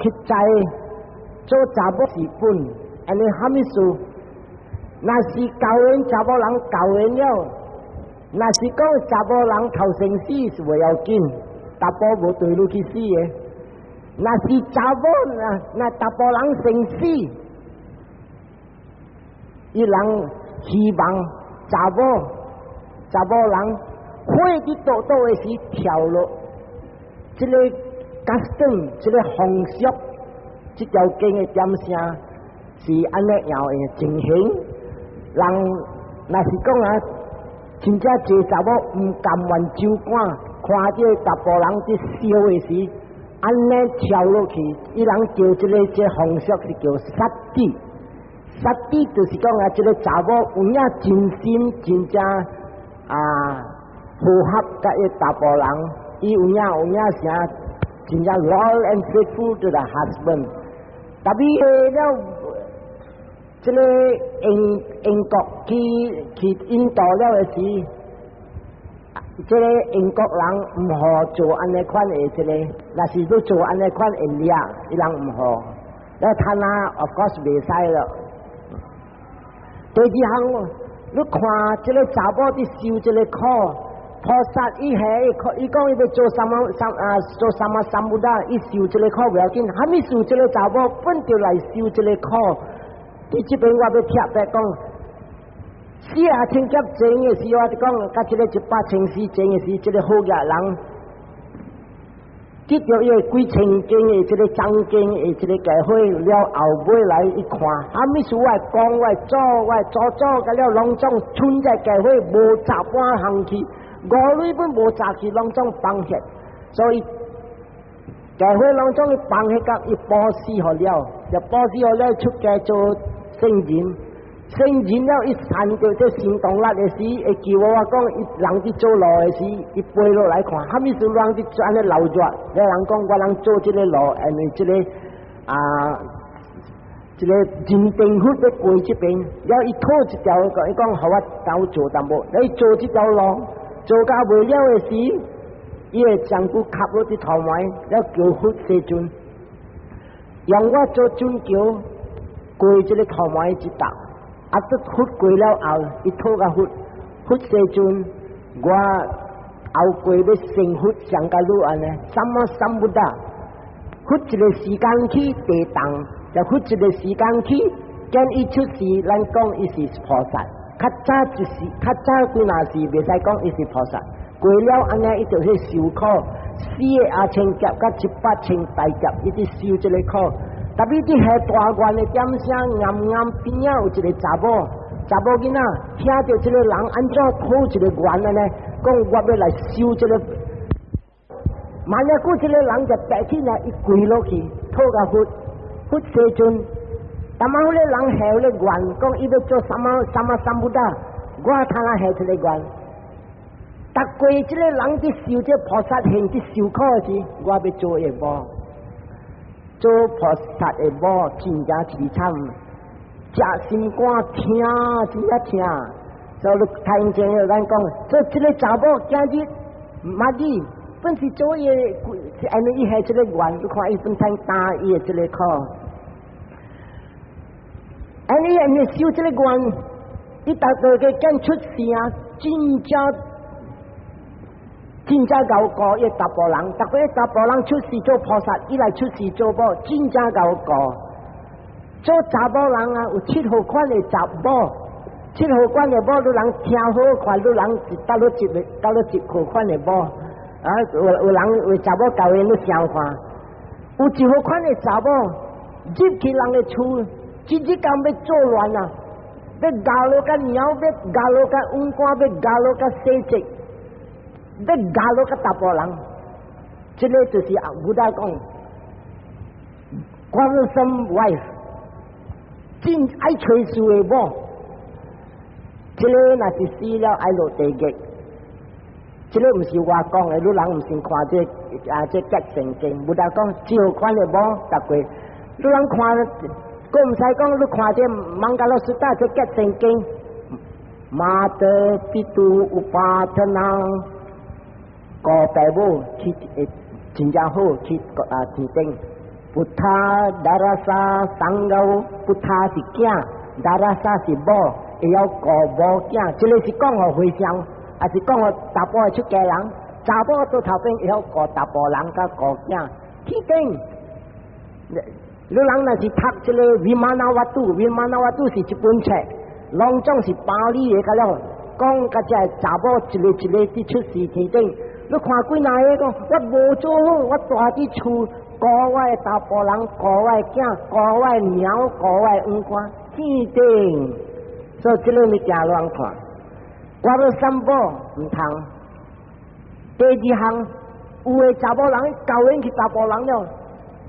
คิดใจโจจับสีปุ่นอันนี้ฮามิสุนาสีเก่าเองจับหลังเก่าเองแล้วนาสีก็จับหลังเท่าเซงซี่สวยเอากินตาโปบุตุยลูกิซี่นาสีจับนาตาโปหลังเซงซี่อีหลังฮีบังจับหลัง会ที่โตโตไอ้สี跳落这个กัสตึง这个红色这条经的点声是安尼样的情形人若是讲啊真正济查某唔甘愿手赶看这达甫人这烧的时安尼跳落去伊人叫这个红色是叫杀地就是讲啊这个查某有影真心真正符合甲伊达甫人伊有影啥真正 loyal and faithful to the husband 但是了这个英国去印度了的时这个英国人唔好做安尼款的这个若是要做安尼款的掠伊人唔好了他那 of course 袂使了第二项你看这个查某伫受这个苦菩萨伊讲伊要做什么三不达，伊受这个苦不要紧，还没受这个查某本就来受这个苦。伫这边我要贴白讲，4000劫前的时我讲，甲这个18000前的时，这个好野人，得到伊几千间的这个章经的这个教会了后尾来一看，还没受我讲我做甲了隆重存在教会无十半行去。5类本无早期隆重放血，所以教会隆重的放血甲伊保释好了，就保释好了出家做圣人了伊参到这行动力的时，会叫我讲伊人伫做路的时，伊飞落来看，哈咪是人伫做安尼流热，了人讲我人做这个路，因为这个这个人定血要过这边，了伊拖一条，伊讲互我斗做淡薄，你做这条路。做到未了的时，伊会将骨卡落伫头埋，了叫血西尊，用我做准桥过这个头埋一搭，得血过了后，伊吐个血西尊，我后过要成血上加路安尼，三不达，血一个时间去地动，就血一个时间去，见伊出世，咱讲伊是菩萨。较早几那时袂使讲伊是菩萨，过了安尼伊就去受苦，4000劫甲18000大劫，伊伫受这个苦。特别伫下大愿的点声，暗边仔有一个查某囡仔，听到这个人安怎讨一个愿安尼，讲我要来受这个，万一过这个人就爬起来，伊跪落去，讨个血西尊。但嘛，迄个人下咧愿，讲伊要做三不达，我通下下一个愿。逐过即个人伫受这菩萨行伫受苦时，我要做下无，做菩萨下无，真正凄惨，食心肝疼，真正疼。所以太前有咱讲，做即个查某今日妈咪本是做伊，安尼伊下一个愿，你看伊本通打伊的即个苦。安尼受这个愿，伊大个个见出世啊，真正够高伊达甫人，逐个达甫人出世做菩萨，伊来出世做某，真正够高。做查某人啊，有7号款的查某，7号款的某，你人听好看，你人到了1号款的某，有人为查某教因你想看，有1号款的查某，入去人的厝。真正要做乱啊！要咬落甲鸟，要咬落甲温官，要咬落甲细节，要咬落甲达甫人。这个就是武大讲，quarrelsome wife， 真爱吹嘘的某。这个若是死了爱落地狱，这个唔是我讲的，你人唔是看这结圣经，武大讲只有款的某，逐过，你人看。我唔使讲，你看这孟加拉斯达这结圣经，马德比杜乌巴特南，个大母去真正好去天顶， พุทธาดาราสาสังเกาพุทธาสิแก่ดาราสาสิบ่要搞บ่แก่这里是讲我回乡还是讲我大波出家人查某到头边要搞大波人甲搞囝天定你人若是读这个维玛纳瓦杜是一本册拢总是巴黎的个了讲甲这查某一个的出世天定你看几哪个讲我无做好我住伫厝搞我的大波人搞我的囝搞我的猫搞我的黄瓜天定所以这个物件乱看我要散步唔通第二项有的查某人教人去查甫人了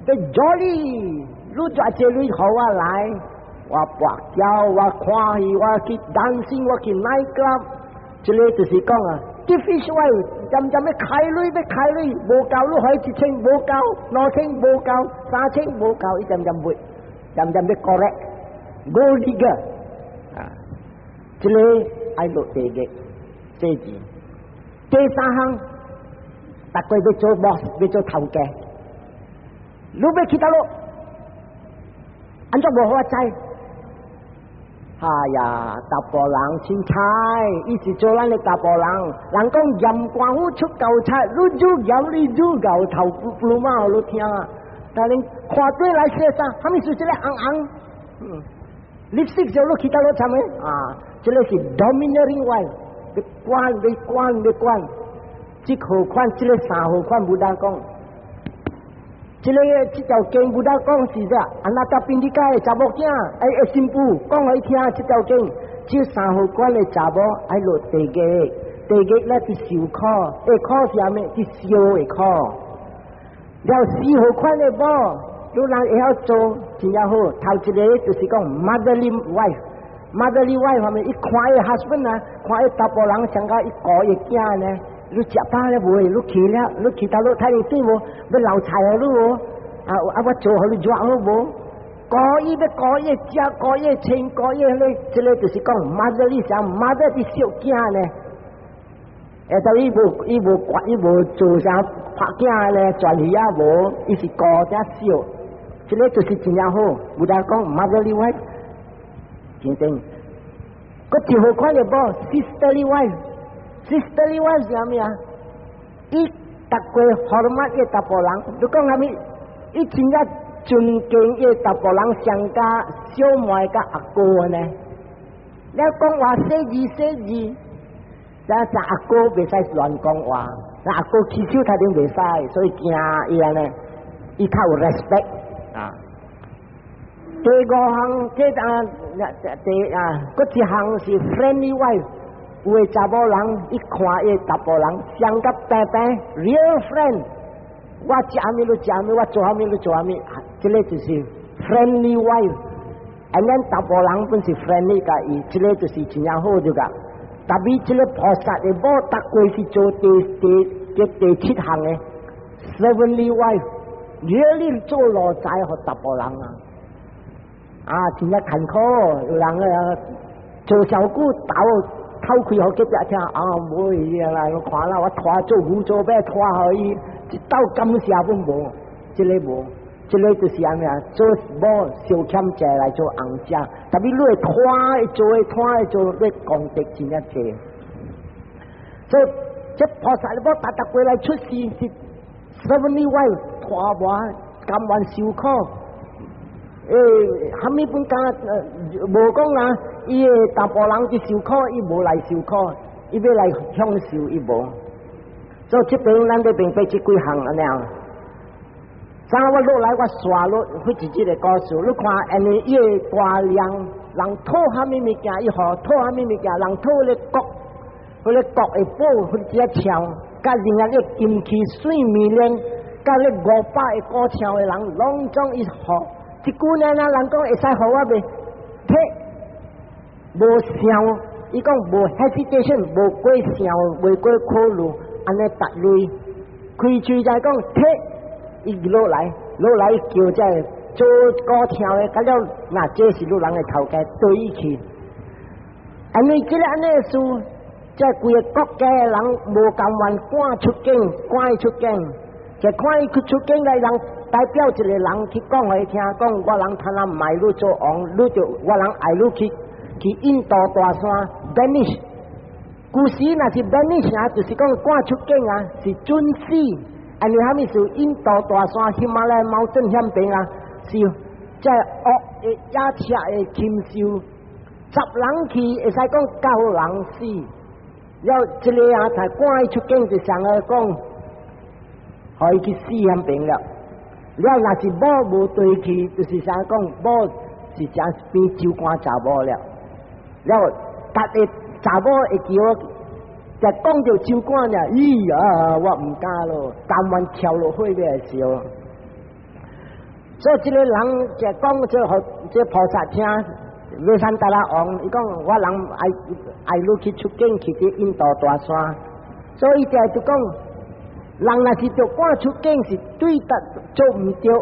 你 jolly 你抓这里好我来我跋筊我看戏我去 dancing 我去 night club 这里就是讲啊啲 fish 位渐要开累无够你可以1,000无够2,000无够3,000无够伊渐要 correct go digger 啊这里爱落地嘅这字第三项大概要做 boss 要做头家你要去到咯安怎无好知哎呀大波人凊彩伊是做咱的大波人人讲盐官府出高菜你煮牛头不嘛你听啊但你看对来说啥他们是这个红lipstick 就你去到咯参诶啊这个是 domineering one 你管这号款这个3号款不当讲这条经不当讲是啥安那搭边啲街查某囝会新妇讲互伊听这条经这3号款的查某爱落地价咧是受苦下苦是啥物是烧的苦了4号款的某有人会晓做真正好头一个就是讲 motherly wife 方面伊看伊 husband 啊看伊大波人上加伊顾伊囝呢你食饱了无你去到落太阳对无要留菜互你无我做互你热好无顾伊要顾伊食顾伊穿顾伊咧这个就是讲 motherly 啥 mother 是小囝呢到伊无做啥拍囝咧转鱼啊无伊是顾只小这个就是真正好有人讲 motherly wife 真正个一号款的无 sisterly wife 是啥物啊伊达过荷马嘅大波人你讲啥物伊真正尊敬嘅大波人上加小妹甲阿哥呢你讲话说字但阿哥袂使乱讲话阿哥起手他哋袂使所以惊伊安尼伊较有 respect 啊第5项个一项是 friendly wife 有的查某人一看伊大波人相甲平 real friend 我食啥物你食啥物我做啥物你做啥物这个就是 friendly wife 咱大波人本是 friendly 甲伊这个就是真正好就个但比这个菩萨的某达过是做第7项的 sevenly wife really 做路仔互大波人真正坎坷有人做小姑斗偷开好几只听唔会啦我看啦我拖做牛做马拖互伊一斗感谢本无这个无这个就是安尼做某小欠债来做红食但比你拖做你功德真正济所以这菩萨你要达过来出世是70位拖磨甘愿受苦虾米本家无讲啦伊的大波人去受苦伊无来受苦伊要来享受伊无所以这边咱这边这几项安尼我落来我刷落去自己的故事你看安尼伊的大量人讨虾米物件伊好讨虾米物件人讨咧国会保迄只枪甲人家咧金器水面链甲咧500个股枪的人拢总伊好一句呢人讲会使互我袂摕无想伊讲无 hesitation 无过想袂过考虑安尼达类开喙才讲摕伊落来叫这做股跳的甲了那这是路人的头家对伊去安尼这个安尼事这规个国家的人无甘愿赶出境这看伊去出境来人代表一个人去讲互伊听，讲我人贪婪唔爱你做王，你就我人爱你去印度大山 Venice。古时若是 Venice 啊，就是讲赶出境啊，是准死。安尼虾米是印度大山喜马拉雅猫正向边啊，是即恶的野车的禽兽，10人去会使讲9人死。了这个啊，才赶伊出境就上来讲，互伊去死向边了。了若是某无对去，就是啥讲某是正变酒馆查某了。了，逐个查某会叫我，就讲到酒馆了，咦啊，我唔敢咯，甘愿跳落去要笑。所以这个人就讲这菩萨听，未山达拉王，伊讲我人爱你去出境去这印度大山，所以就讲。人若是着赶出境是对得做唔对，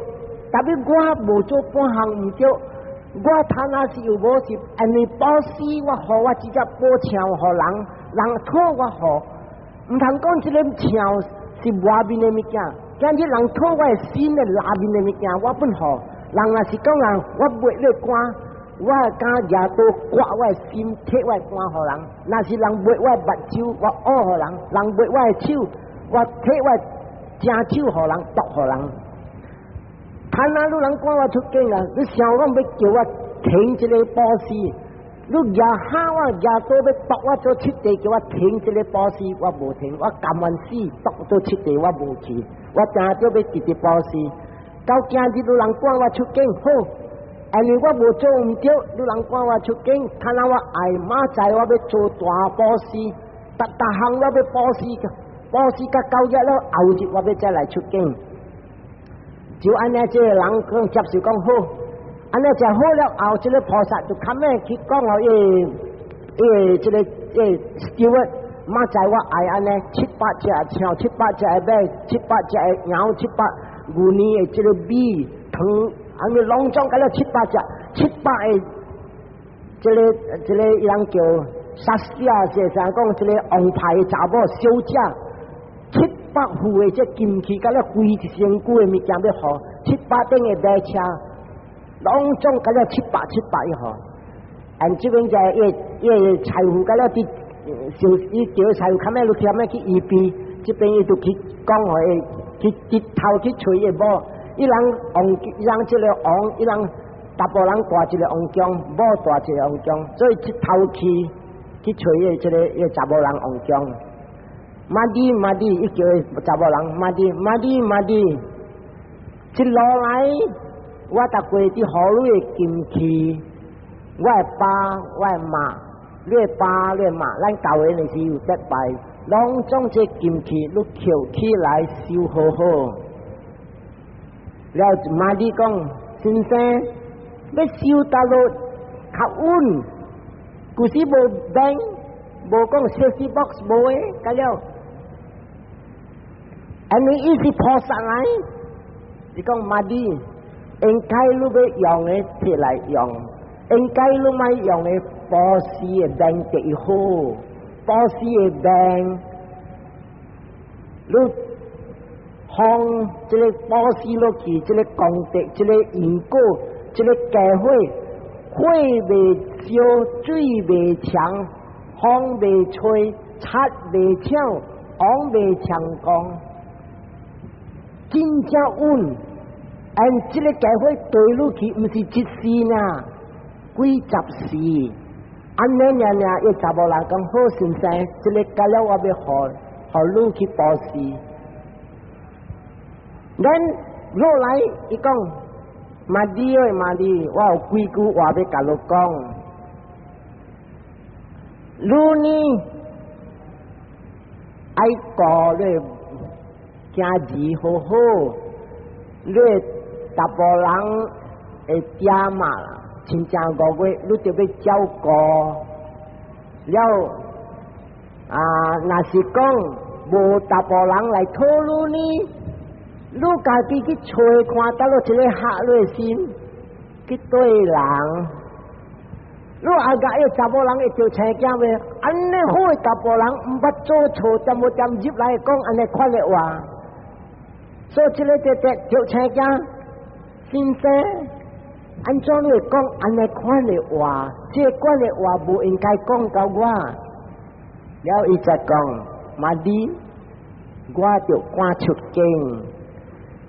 但是我无做半项唔对，我贪婪是又无是安尼保死，我互我直接保枪互人讨我互，唔通讲这个枪是外面的物件，今日人讨我心的内面的物件，我本互人若是讲人，我袂了赶，我敢牙刀刮我心，摕我赶互人，若是人抹我目睭，我恶互人，人抹我手。我摕我正手互人毒互人，贪婪你人赶我出境啊！你想讲要叫我停这个保尸，你也喊我也都要毒我做彻底，叫我停这个保尸，我无停，我甘愿死毒做彻底，我无去，我正要直直保尸。到今日你人赶我出境，好，安尼我无做唔对，你人赶我出境，贪婪我爱马仔，我要做大保尸，逐项我要保尸个。保时甲9日了，后日我要再来出境，就安尼这个人讲接受讲好，安尼就好了后，这个菩萨就看咩去讲哦，这个steward，马仔我爱安尼7、8只鸟，7、8只马，7、8只鸟，7、8牛年的这个米糖，安尼隆重甲了7、8只，7、8的这个人叫杀死啊，是啥讲这个王牌的查某小姐。7、8副的这金器，甲了规一身躯的物件要好，7、8顶的马车，隆重甲了7、8一号。按这边就伊财富甲了啲，伊叫财富，看咩路去，看咩去移避，这边伊就去讲诶，去头去找伊某，伊人这个王，伊人大部人大一个王将，某大一个王将，所以去头去找伊这个查某人王将。马迪，伊叫查某人马迪，一路来，我逐过伫河里的金器，我的爸，我的妈，你的爸，你的妈，咱教会的是有得拜，拢将这金器你捡起来收好好。了马迪讲，先生，要收得落较稳，古时无bank，无讲 safety box 无诶，甲了。安尼伊是菩萨来，你讲马迪，应该你要用的摕来用，应该你买用的保湿的病最好，保湿的病，你放这个保湿落去，这个功德，这个因果，这个教会，火未烧，水未强，风未吹，贼未抢，王未抢光。真正稳，按这个教会对路去，唔是一时呐，几十时。安尼样伊查某人讲好先生，这个教了我要互路去保持。咱落来伊讲，马弟，我有几句话要甲你讲。路呢，爱过咧。行字好好，你大部人会爹嘛啦，亲像5月，你就要照顾了啊。若是讲无大部人来讨论呢，你家己去找看，到了一个合内心去对人。你阿家迄查某人会着青囝咩？安尼好诶，大部人毋捌做错，点无点入来讲安尼款诶话。所以这个就车家先生，安怎你讲安尼款的话，这款的话不应该讲到我。了伊才讲，妈的，我就赶出境，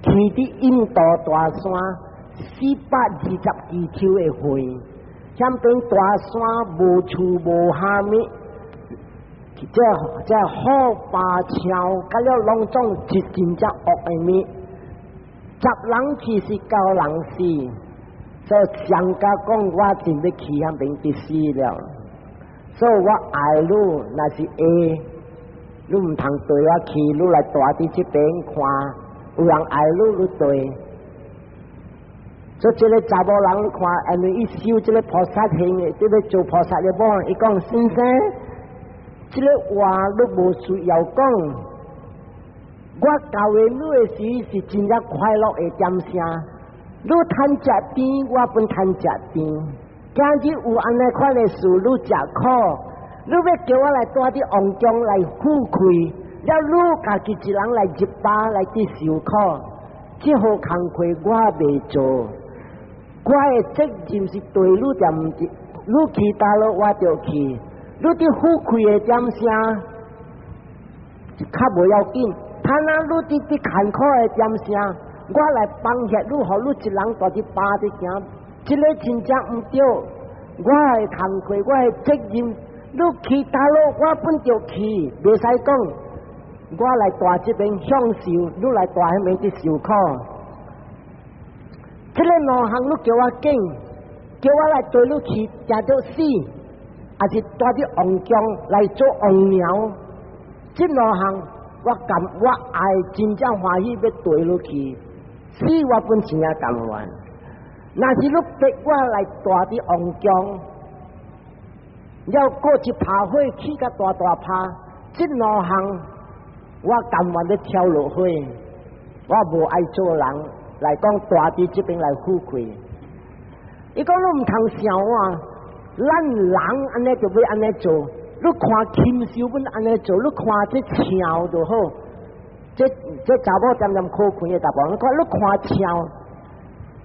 去伫印度大山420支的会，向边大山无厝无虾米。这好巴桥，甲了拢总是真正恶的物，10人去是9人死，所以上家讲我真要去那边去死了，所以我爱你，那是A，你唔通对我去，你来大伫这边看，有人爱你，你对。所以这个查某人看，因为伊修这个菩萨行的，这个做菩萨的帮，伊讲先生。这个话你无需要讲，我教的你的时是真正快乐的点声。你趁食甜，我本趁食甜。今日有安尼款的事，你食苦，你要叫我来带啲王将来富贵，了你家己一人来入巴来去受苦，这好工课我未做。我的责任是对你点唔对，你去倒落我就去。你啲富贵的点声，较无要紧。他那你啲坎坷的点声，我来帮协你，互你一人大啲巴啲行，这个真正唔对。我的工课，我的责任，你去倒落，我本就去，袂使讲。我来大这边享受，你来大迄边去受苦。这个两项你叫我紧，叫我来对你去，食到死。还是带啲王将来做王苗，这两项我爱真正欢喜要对落去，死我本身也甘愿。那是你逼我来带啲王将，要过一拍火起个大拍，这两项我甘愿要跳落去，我无爱做人来讲带伫这边来富贵。伊讲你唔通笑我。咱人安尼就要安尼做，你看禽兽本安尼做，你看这鸟就好，这查某渐渐可困的大部分，你看鸟，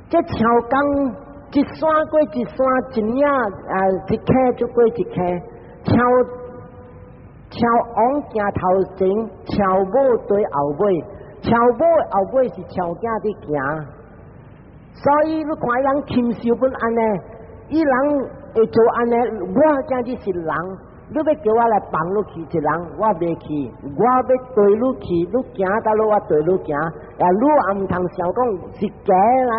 这鸟工一山过一山，一领一溪就过一溪，鸟王行头前，鸟母对后尾，鸟母的后尾是鸟囝伫行，所以你看人禽兽本安尼，伊人。会做安尼，我今日是人，你要叫我来帮你去一人，我袂去，我要对你去，你行到路我对你行，你也唔通想讲是假来，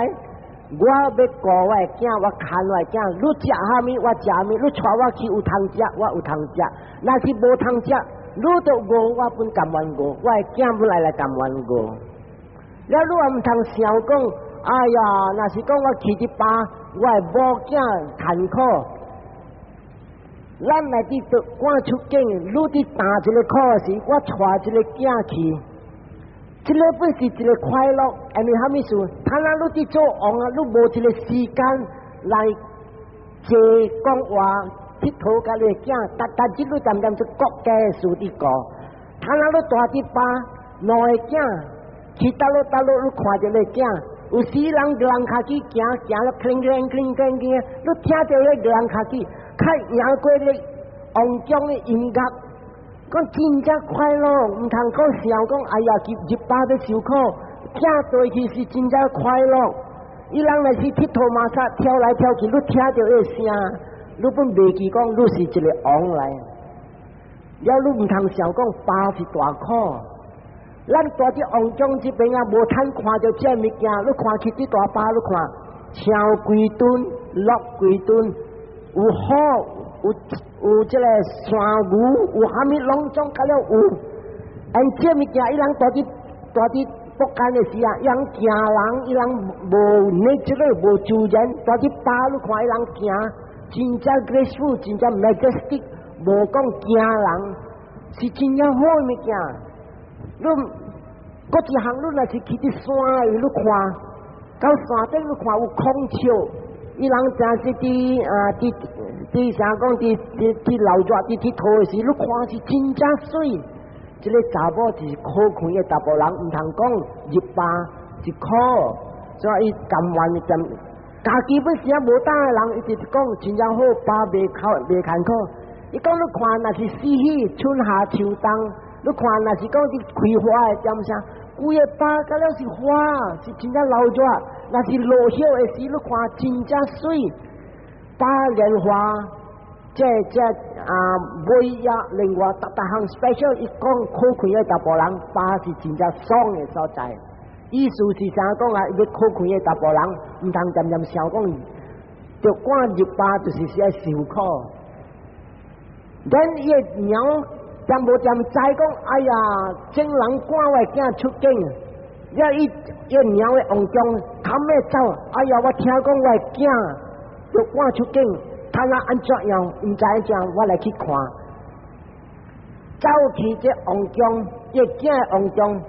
我要顾我的囝，我看我的囝，你食虾米我食米，你带我去有通食，我有通食，若是无通食，你就饿，我本甘愿饿，我的囝本来甘愿饿，了你也唔通想讲，哎呀，若是讲我去一巴。我的某囝坎坷，咱来伫做赶出境，你伫打一个苦时，我带一个囝去，这个本是一个快乐，因为虾米事？他那你伫做王啊，你无一个时间来坐讲话，佚佗甲你囝，但即你渐渐做国家的事伫讲，他那你大伫巴两个囝，去倒落你看着你囝。有时人个人卡去行了叮，你听着迄个人卡去，较赢过你王将的音乐，讲真正快乐，唔通讲笑讲哎呀入巴要受苦，听对去是真正快乐。伊人若是佚佗马萨跳来跳去，你听着迄声，你本袂记讲你是一个王来，了你唔通笑讲巴是大苦。咱大啲王将这边啊，无通看到这物件，你看去啲大巴，你看超几吨、6几吨，有好，有这个山牛，有虾米拢总甲了有。按这物件，伊人大啲国家的时啊，伊人行人，伊人无你这个无自然，大啲巴，你看伊人行，真正 graceful， 真正 majestic， 无讲惊人，是真正好的物件。你嗰一项，你若是去啲山的，你看到山顶，你看有孔雀，伊人真是啲啥讲啲流热啲佚佗的时，你看是真正水，这个查某是可看的查甫人，唔通讲入巴是可，所以伊甘愿兼家己本身无胆的人，伊就讲真正好，巴袂艰苦。伊讲你看，若是死去春夏秋冬，你看若是讲你开花的点啥，规个巴甲了是花，是真正流热；若是落叶的时，你看真正水，巴莲花。这每日另外特项 special， 伊讲可看的查甫人，巴是真正爽的所在。意思是啥讲啊？要可看的查甫人，唔通渐渐想讲，着赶入巴就是要受苦。咱伊个娘渐无渐知讲，哎呀，真人赶我囝出境，了伊个娘的王中砍咩走？哎呀，我听讲我囝着赶出境。他那安怎样？唔知怎，我来去看。走去这王宫，这囝王宫，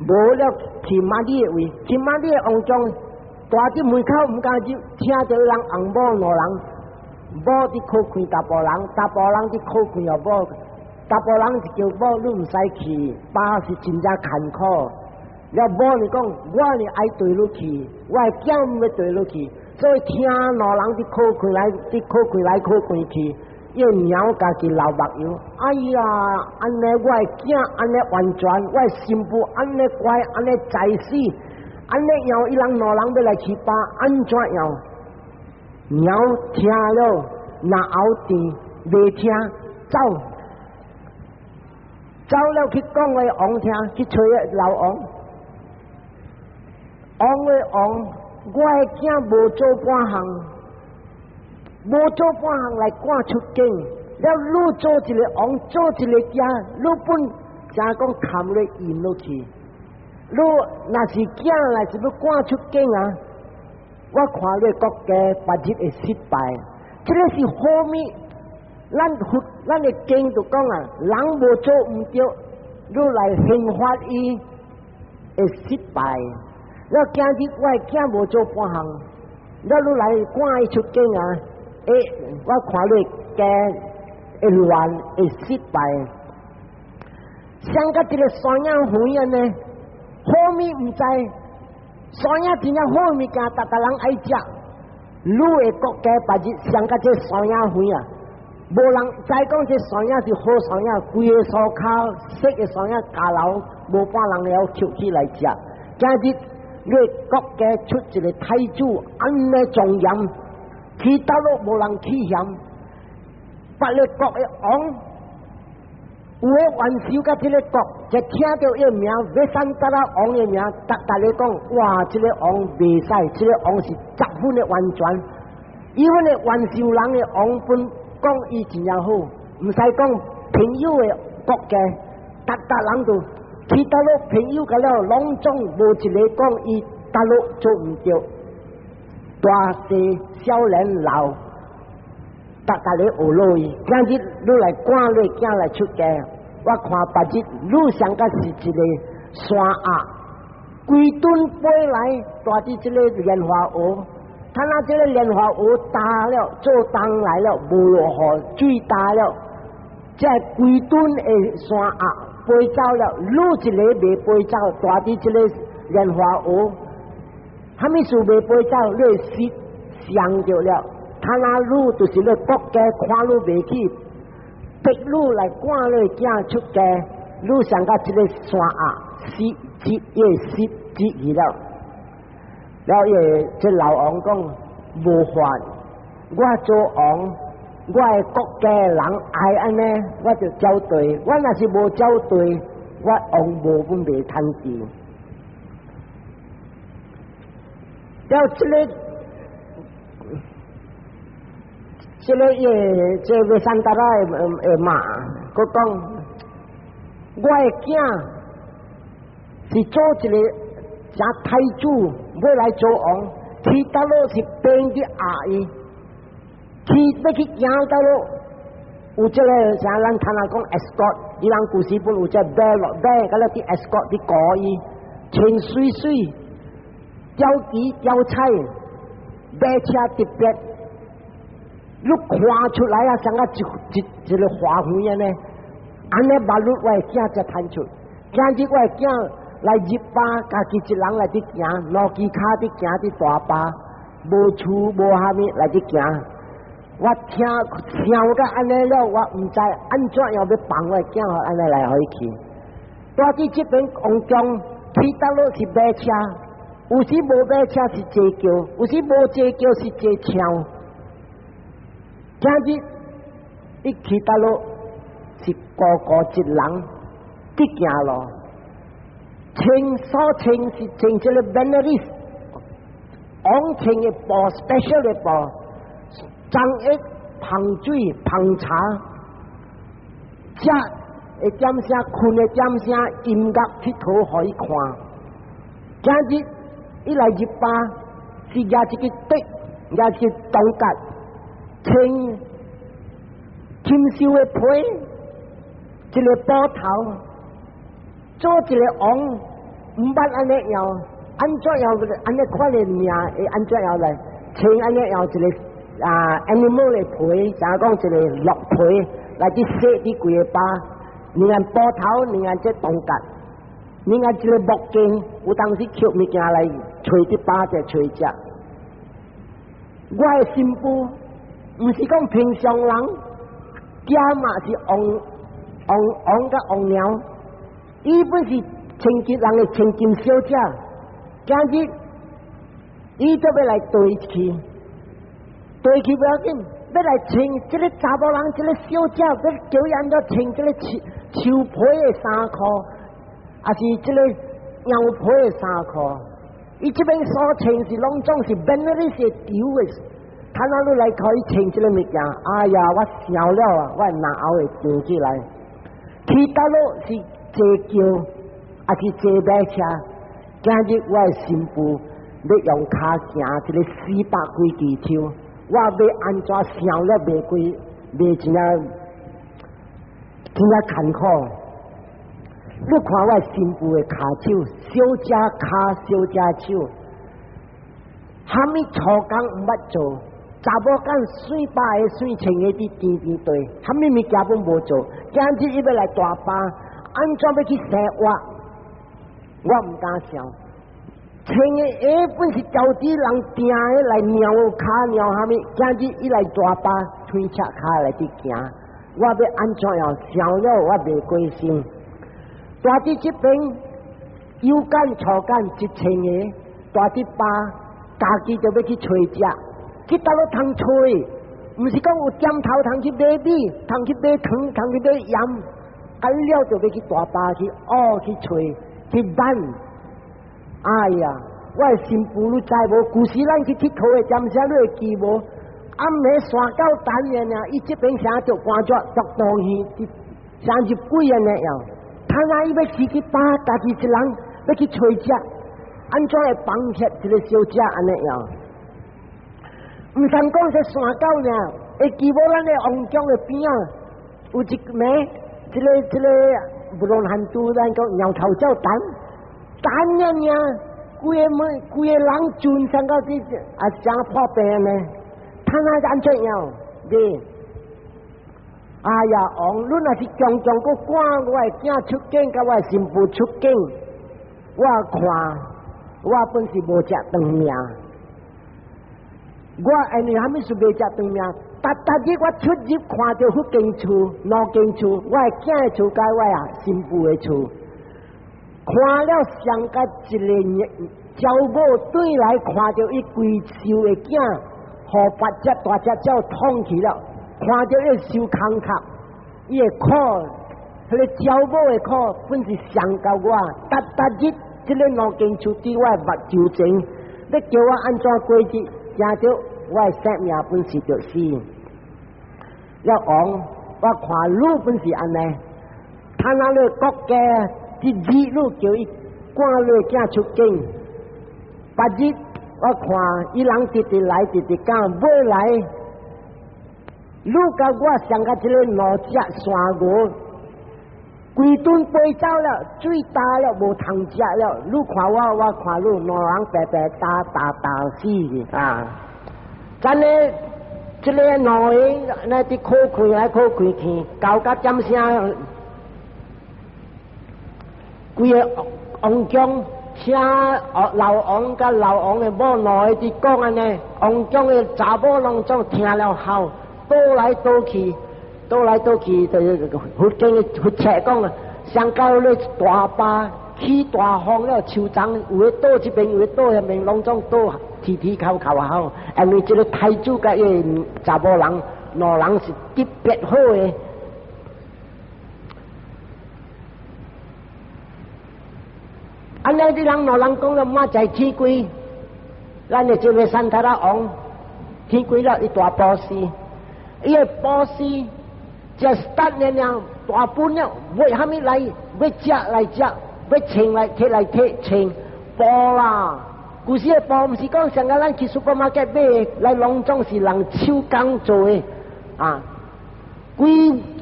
无了去马里的位，去马里的王宫，大伫门口唔敢入，听到人红某两人，某伫靠看查甫人，查甫人伫靠看后某，查甫人是叫某，你唔使去，巴是真正艰苦。了某你讲，我呢爱对你去，我的囝唔要对你去。所以听老人伫靠看来，伫靠看来靠看去，伊鸟家己流目油。哎呀，安尼我的囝安尼完全，我的媳妇安尼乖，安尼在死，安尼样伊人老人要来去巴，安怎样？鸟听了，拿后甜，未听走，走了去讲个王听，去找个老王，王个王。我的囝无做半项，无做半项来赶出境，了你做一个王，做一个家，你本正讲砍了引落去，你若是囝来是要赶出境啊，我看你国家把日会失败，这个是后面，咱的经就讲啊，人无做唔对，你来刑罚伊会失败。我今日我的囝无做半项，你来赶伊出境啊！我看你家会乱会失败。像个这个山羊会啊呢，后面唔知山羊真正好物件，大人爱食。你的国家把日像个这山羊会啊，无人再讲这山羊是好山羊，规个山口色的山羊家老无半人了捡起来食。今日你国家出一个太子，安尼重严，其他都无人起嫌。别个国的王，有个元首甲这个国，就听到伊名，要三达拉王的名，大家讲，哇，这个王袂使，这个王是十分的完全。伊阮的元首人的王分讲伊真正好，唔使讲朋友的国家，大人都。其他路朋友个了，拢总无一个讲伊大陆做唔对，大细少年老，大家咧学落去。今日你来赶你囝来出家，我看别日你上个是一个山鸭，规吨飞来，大伫这个莲花湖，他那这个莲花湖大了，做冬来了，无落雨，水大了，这规吨的山鸭。飞走了，愈一个未飞走，大伫这个莲花湖，哈密树未飞走，你失伤着了。他那愈就是你国家看愈未起，逼愈来赶你囝出家，愈上到这个山失去了。了也这老王讲无法，我做王。我的国家人爱安尼，我就交对。我若是无交对，我王无本袂趁住。了这个也这个三达拉的骂，佮讲我的囝是做一个假太子，要来做王，其他路是变的阿姨。要去行到咯，有这个像咱听人讲 escort， 伊人故事本有这买落买，咁了啲 escort 啲过伊，穿水水，钓鱼钓菜，买车特别，你看出来啊，像个一个花园呢，安尼马路我囝才探出，今日我囝来入巴，家己一人来伫行，攞支卡伫行伫大巴，无厝无虾米来伫行。我听想到安尼了，我唔知安怎样要帮我囝互安尼来可以去。大伫这边王江去到路是马车，有时无马车是坐轿，有时无坐轿是坐枪。今日一去到路是个个一人伫行路，穿所穿是穿这个 Benellis， 王穿的布 special 的布。张一捧水捧茶，食会点声，困会点声，音乐佚佗互伊看。今日伊来入巴，是举一个竹，举一个铜夹，穿金绣的皮，一个包头，做一个王，唔捌安尼样，安怎样安尼款的命会安怎样来，穿安尼样一个。animal 的皮，就讲一个鹿皮来去洗啲规个巴，你按包头，你按这铜夹，你按一个木镜，有当时捡物件来吹啲巴就吹只。我的新妇唔是讲平常人，家嘛是王甲王娘，伊本是千金人的千金小姐，今日伊就要来对去。对去不要紧，要来穿这个查甫人，这个小姐要叫伊安怎穿这个秋皮的衫裤，还是这个羊皮的衫裤？伊这边所穿是拢总是本来是丢的，看到你来可以穿这个物件。哎呀，我想了啊，我拿后会顶起来。去到路是坐轿，还是坐马车？今日我的新妇要用脚行这个400几支抽。我要安怎想了袂过，袂真啊艰苦。你看我新妇的骹手，小只骹，小只手，虾米粗工唔捌做，查某干水巴的水清的伫甜甜地，虾米物件本无做。今日伊要来大巴，安怎要去生活？我唔敢想。穿的下本是招子人定的来尿骹尿虾米，今日伊来大巴推车骹来伫行，我要安怎样想了我袂过心。大伫这边有干粗干一千个，大伫巴家己就要去找食，去倒落通找，唔是讲有点头通去买米，通去买糖，通去买盐，干了就要去大巴去去找去等。哎呀，我新妇你知无？古时咱去佚佗的点啥你会记无？暗暝山到单元啊，伊这边啥就关注捉东西，啥就贵人那样。他那伊要自己把家己一人要去找食，安怎会帮trợ一个小姐安尼样？唔通讲说山到呢，会记无咱的王江的边啊，有一暝，这个不论汉都咱讲鸟头叫蛋。单人呀，规个人转上到这想破病呢，他那安怎样？对，哎呀，王，你若是强强个赶我的囝出境，甲我的新妇出境，我看我本是无食长命，我安尼还没是未食长命，逐日我出入看到迄间厝、两间厝，我的囝的厝甲我新妇的厝。看了上甲一个鸟母对来看到伊规收的囝，互别只大只鸟捅去了，看到伊受空壳，伊的苦，迄个鸟母的苦，本是上到我，逐日这个两间厝伫我目睭前，要叫我安怎过日，惊着我的生命本是着死。要王，我看路本是安尼，他那个国家。一日路叫伊赶落囝出境，白日我看伊人直直来，直直讲买来，路甲我上甲这个路只山鹅，规顿飞走了，水大了无通食了，路看我看路，两人白白打死去啊！真的，这个两个那伫靠开来靠开去，搞甲点声。规个王将请老王甲老王的某两个伫讲安尼，王将的查某拢总听了后，倒来倒去，就是福建的福车讲啊，上到咧大巴起大风了，树丛有诶倒这边，有诶倒遐边，拢总倒提口后，因为这个太子甲伊查某人两人是特别好诶。安尼啲人两人讲了，马在天龟，咱诶这位山塔拉王天龟了一大波斯，伊个波斯就start了大半了，为虾米来？要食来食，要称来摕来摕称，波啦！古时个波毋是讲上个咱去 supermarket 买，来隆重是人手工做诶啊！规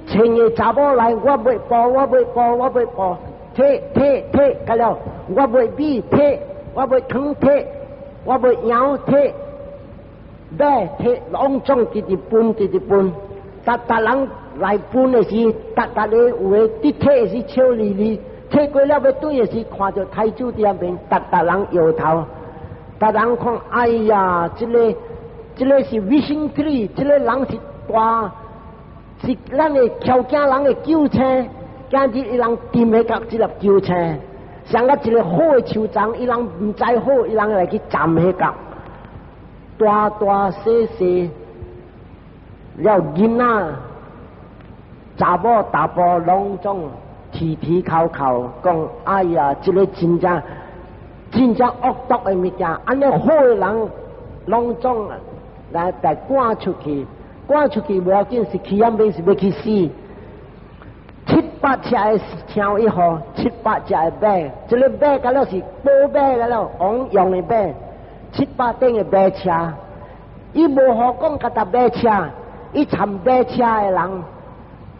称诶查某来，我买波。摕，甲了，我袂米摕，我袂糖摕，我袂羊摕，买摕，拢总直分，逐人来分的时，逐个有诶伫摕的是笑哩哩，摕过了要对的时，看着太子伫遐边，逐人摇头，逐人看，哎呀，这个是 wishing tree， 这个人是大，是咱的条件人的救星。今日伊人掂起甲即粒球车，上个一个好的树丛，伊人唔知好，伊人来去站起甲，大细了囡仔、查某大波拢总提口讲，哎呀，即个真正恶毒的物件，安尼好的人拢总来赶出去不要紧，是去岸边是要去死。700只的挑一号，700只的马，这个马甲了是宝马甲了，王用的马，700顶的马车，伊无好讲甲搭马车，伊参马车的人，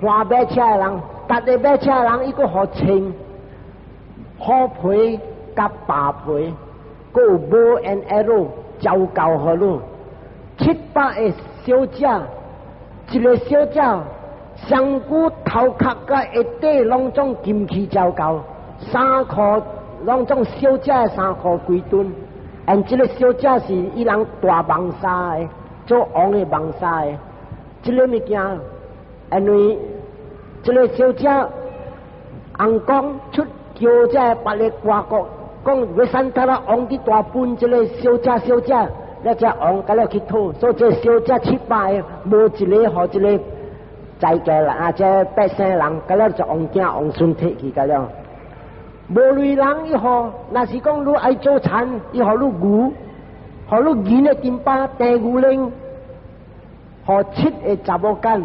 换马车的人，搭个马车的人，伊个好称好皮甲白皮，个有bow and arrow， 照教好路，700的小姐，一个小姐。上古头壳甲下底拢总金器照教，3块拢总小姐3块几吨，而这个小姐是伊人大网纱的，做王的网纱的，这个物件，因为这个小姐，红讲出叫这别个外国讲要山塔拉王伫大本这个小姐，那只王甲了去讨，所以这小姐700个，无一个和一个。在家啦，啊！这百姓人，甲了就王囝王孙摕去甲了。无类人以后，若是讲你爱做田，以后你牛，互你银的金巴地牛铃，互7个查某干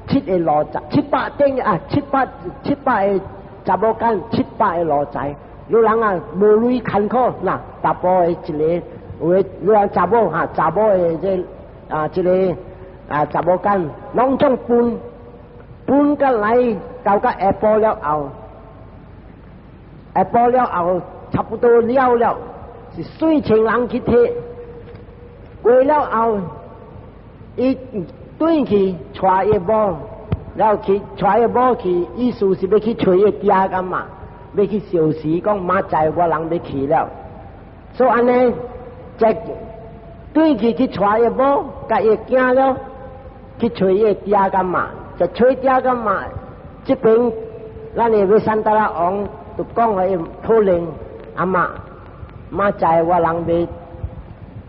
，7个路仔，700顶啊，700个查某干，700个路仔。有人啊，无类坎坷，嗱，大波的一个，有人查某哈，查某的这一个查某干，拢总分甲来到甲下晡了后，差不多了，是水情人去摕，过了后，伊转去带伊某，然后去带伊某去，意思是要去找伊爹干嘛？要去消息讲马仔我人要去了，所以安尼，再转去带伊某，甲伊囝了，去找伊爹干嘛？就吹掉个嘛，这边咱哋要山达拉王就讲佢讨论阿妈仔我人要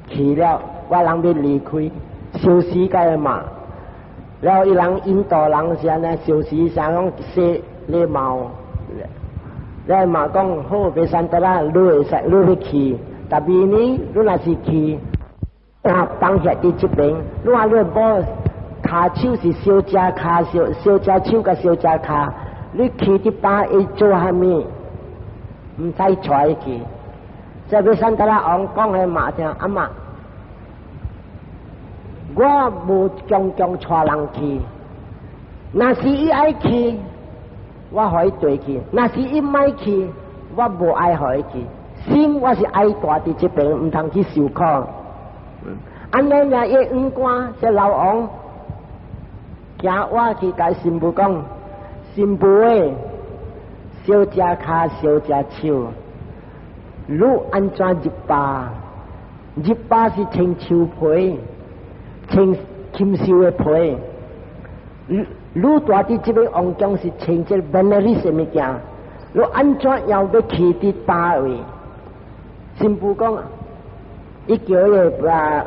去了，我人要离开，消失个嘛。然后伊人印度人是安尼消失，想讲洗礼貌，然后嘛讲好要山达拉，你会去，特别呢，你若是去，当下伫这边，你话你无。骹手是小只骹，小只手甲小只骹，你去啲把伊做虾米？唔使带去。这要山达拉王讲嘅嘛听，阿妈，我无强带人去。若是伊爱去，我互伊对去；若是伊唔爱去，我无爱互伊去。心我是爱大伫这边，唔通去受苦。安尼若伊五官这老王。行我去甲新妇讲，新妇诶，小只骹小只手，你安怎入巴？入巴是穿树皮，穿禽兽的皮。你大啲这边王将是穿这本来的物件，你安怎要要去伫巴位？新妇讲，伊叫伊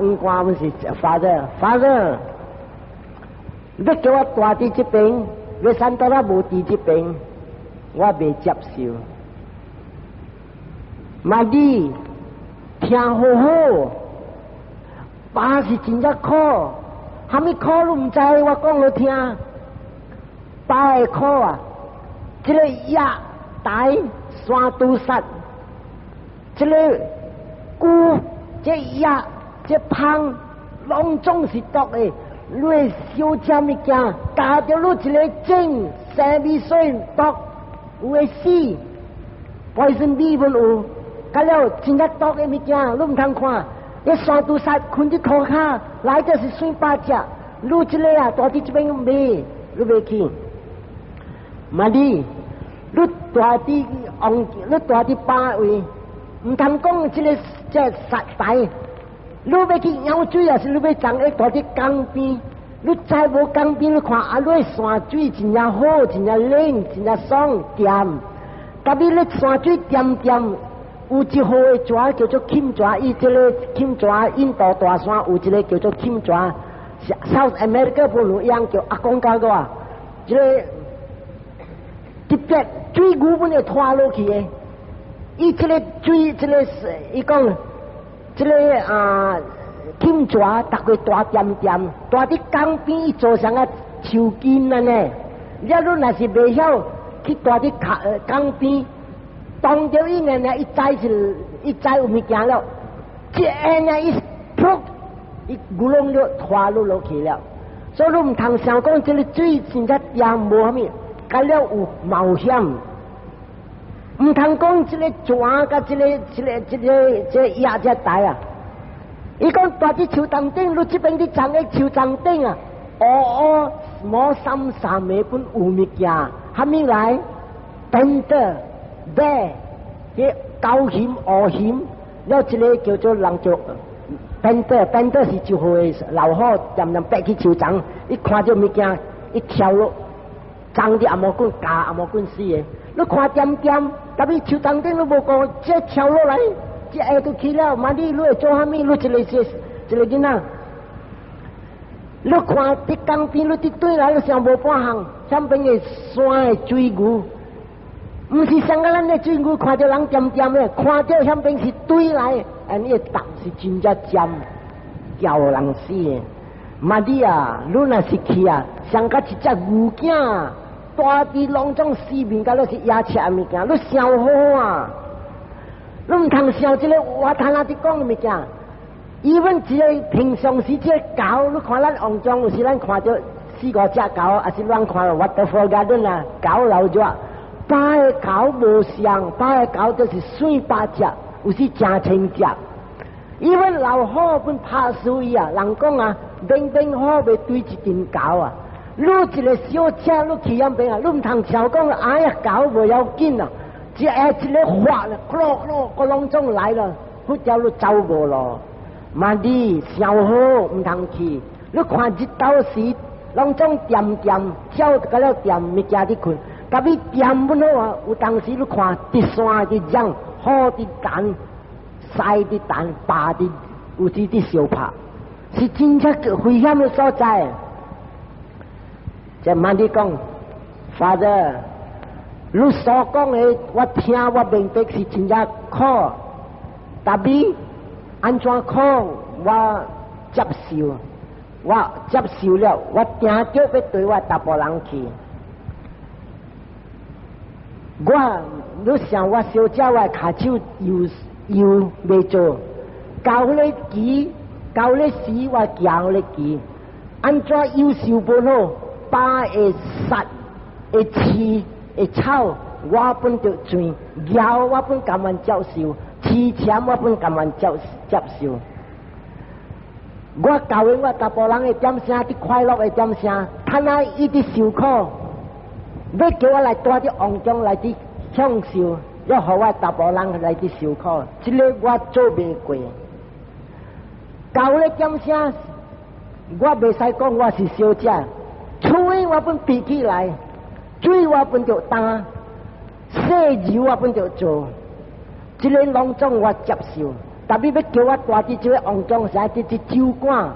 五官们是father，你叫我大伫这边，你三到啦无伫这边，我未接受。妈咪，听好好，爸是真正苦，虾米苦都唔知，我讲你听。爸的苦啊，这个野大山都杀，这个菇，这野，这芳，拢总是毒的。你小吃物件，加着你一个精，12岁毒，有会死。poison bee 本有，加了真正毒的物件，你唔通看。一山都杀，困伫涂骹，来的是水8只，你这个啊，大伫这边卖，你袂去。妈咪，你大啲你大啲巴位，唔通讲这杀大，你要去舀水也是你要装喺大啲江边，你再无江边，你看啊，你山水真正好，真正冷，真正爽甜，特别你山水甜甜，有一号的蛇叫做金蛇，伊这个金蛇印度大山有一个叫做金蛇 ，South America 不如一样叫阿公教个，这个。直接水牛本会拖落去的，伊这个水，这个伊讲，这个金蛇逐个大点点，大伫江边伊做上啊树根啊呢。你若是袂晓去大伫江边，当着伊呢，伊知有物件了，一下呢伊噗，伊咕隆了拖落去了。所以你唔通想讲这个水真正甜无虾米。加了有冒险，唔通讲这个蛇甲这个野只大啊！伊讲大只树丛顶，你这边伫站喺树丛顶啊，摸三的本有物件，虾米来？等的，白，迄高险乌险，了一个叫做人做等的是就好的老虎，点点爬去树丛，伊看到物件，伊跳落。长的阿毛棍夹阿毛棍死的，你看点点，特别树丛顶你无讲，这跳落来，这下都去了，妈你会做虾米？你一个囡仔，你看伫江边，你伫对来，你想无半项，上边的山的水牛，唔是像咱的水牛，看到人点点的，看到上边是对来，你的胆是真正尖，叫人死的。妈你啊，你若是去啊，像甲一只牛囝，大伫拢总死命，甲你是野车物件，你想好啊！你唔通想这个我头仔伫讲的物件，伊阮一个平常时这个狗，你看咱王庄有时咱看到4、5只狗，还是咱看 Waterfall Garden 啊，狗老热，巴的狗无像，巴的狗就是水8只，有时成千只。伊阮老虎本拍死伊啊，人讲啊，明虎袂对一阵狗啊。你一个小车，你去那边啊，你唔通笑讲哎呀狗无要紧啊，一个发了，个拢总来了，迄条路走无咯。妈你想好唔通去，你看日头时，拢总点点跳个了点物件伫困，特别点本好啊，有当时你看伫山伫养，好伫蛋。晒的蛋，拔的有时的小拍，是真正危险的所在。这慢啲讲，Father，你所讲的我听我明白是真正苦，但是安怎苦我接受，我接受了，我定着要对我大部人去。你想我小姐我卡手又未做，教你记，教你死，我教你记。安怎优秀不好，把会杀、会刺、会草，我本就做，咬我本甘愿接受，刺签我本甘愿接受。我教的我大部人会点声，啲快乐会点声，看下伊啲受苦，要叫我来带啲王中来啲享受，要互我达波人来去受苦，这个我做袂过。到咧检声，我袂使讲我是小姐，嘴我本闭起来，水我本就担，洗油我本就做，这个拢总我接受。但你要叫我大啲这个肮脏啥，这酒馆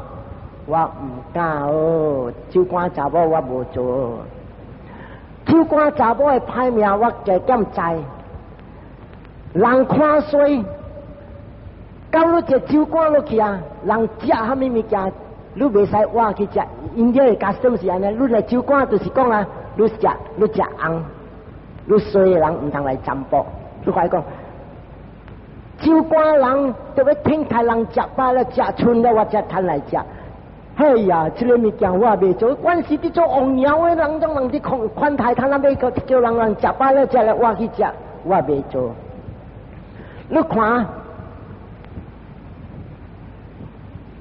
我唔敢哦，酒馆查某我无做。酒馆查某的歹命我加减知，人看衰，到你这酒馆落去啊，人食虾米物件，你袂使我去食。因遐的家乡是安尼，你来酒馆就是讲啊，你食红，你衰的人唔通来占卜。你快讲，酒馆人都要听台人食饱了，食剩了我才摊来食。哎呀，这个物件我也袂做，关系伫做王鸟的人，种人伫款台摊那边叫人食饱了，才来我去食，我也袂做。你看，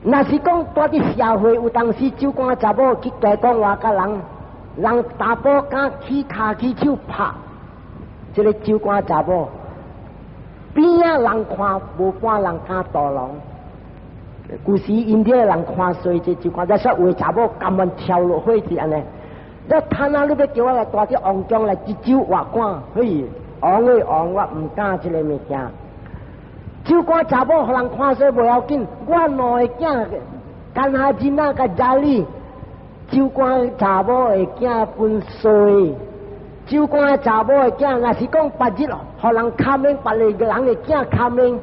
若是讲在伫社会有当时酒馆查某去街讲话甲人大波敢起骹起手拍，这个酒馆查某边啊人看无半人敢多人。古时因啲人看衰，这酒馆，再说为查某甘愿跳落火是安尼。你摊啊，你要叫我来大啲肮脏来一酒活干，嘿，昂喂昂，我唔敢这个物件。酒馆查某互人看衰不要紧，我两个囝干下囡仔甲家里，酒馆查某的囝分衰。酒馆查某的囝，若是讲别日互人卡命，别个人的囝卡命。